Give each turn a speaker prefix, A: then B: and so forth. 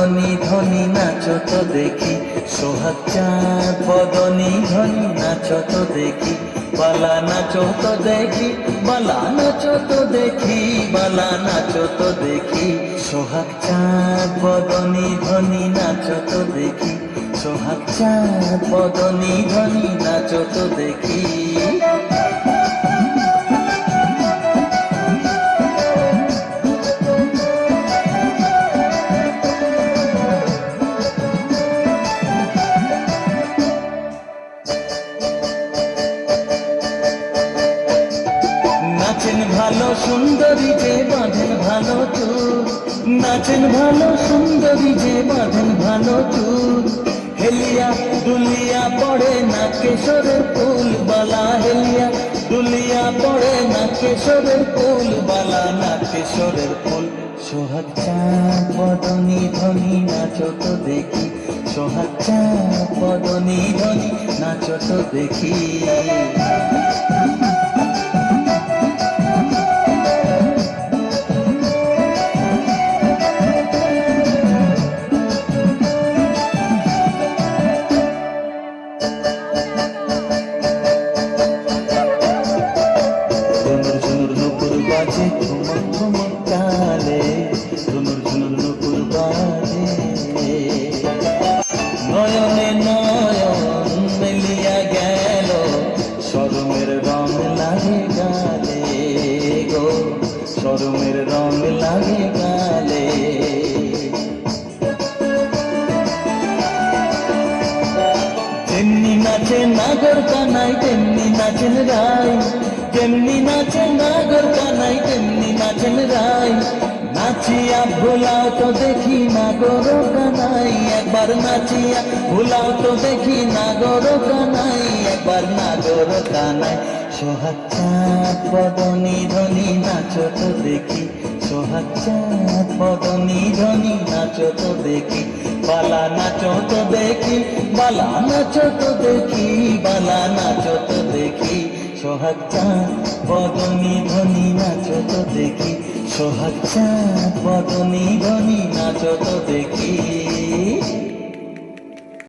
A: বদনী ধ্বনি নাচো তো দেখি, সোহাগ চাঁদ বদনী ধ্বনি নাচো তো দেখি, বালা নাচো তো দেখি, বালা নাচো তো দেখি, বালা নাচো তো দেখি, সোহাগ চাঁদ বদনী ধ্বনি নাচো তো দেখি, সোহাগ চাঁদ বদনী ধ্বনি নাচো তো দেখি। নাচেন ভালো সুন্দরী যে বাঁধেন ভালো চুল, নাচেন ভালো সুন্দরী যে বাঁধেন ভালো চুল, হেলিয়া দুলিয়া পড়ে না কেশরের ফুল বালা, হেলিয়া দুলিয়া পড়ে না কেশরের ফুল বালা, না কেশরের ফুল। সোহাগ চাঁদ বদনী ধ্বনি নাচো তো দেখি, সোহাগ চাঁদ বদনী ধ্বনি নাচো তো দেখি। বাজে ঝুমক ঝুমক তালে, ঝুনুর ঝুনুর নুপুর বাজে, নয়নে নয়ন মিলিয়া গেল, শরমের রং লাগে গালে গো, শরমের রং লাগে গালে। যেমনি নাচে নাগর কানাই তেমনি নাচেন রাই, যেমনি নাচে নাগর কানাই তেমনি নাচেন রাই, নাচিয়া ভোলাও তো দেখি নাগর কানাই, একবার নাচিয়া ভোলাও তো দেখি নাগর কানাই, একবার নাগর কানাই। সোহাগ চাঁদ বদনী ধ্বনি নাচো তো দেখি, সোহাগ চাঁদ বদনী ধ্বনি নাচো তো দেখি, বালা নাচো তো দেখি, বালা নাচো তো দেখি, বালা নাচো তো দেখি, সোহাগ চাঁদ বদনী ধ্বনি নাচো তো দেখি, সোহাগ চাঁদ বদনী ধ্বনি নাচো তো দেখি।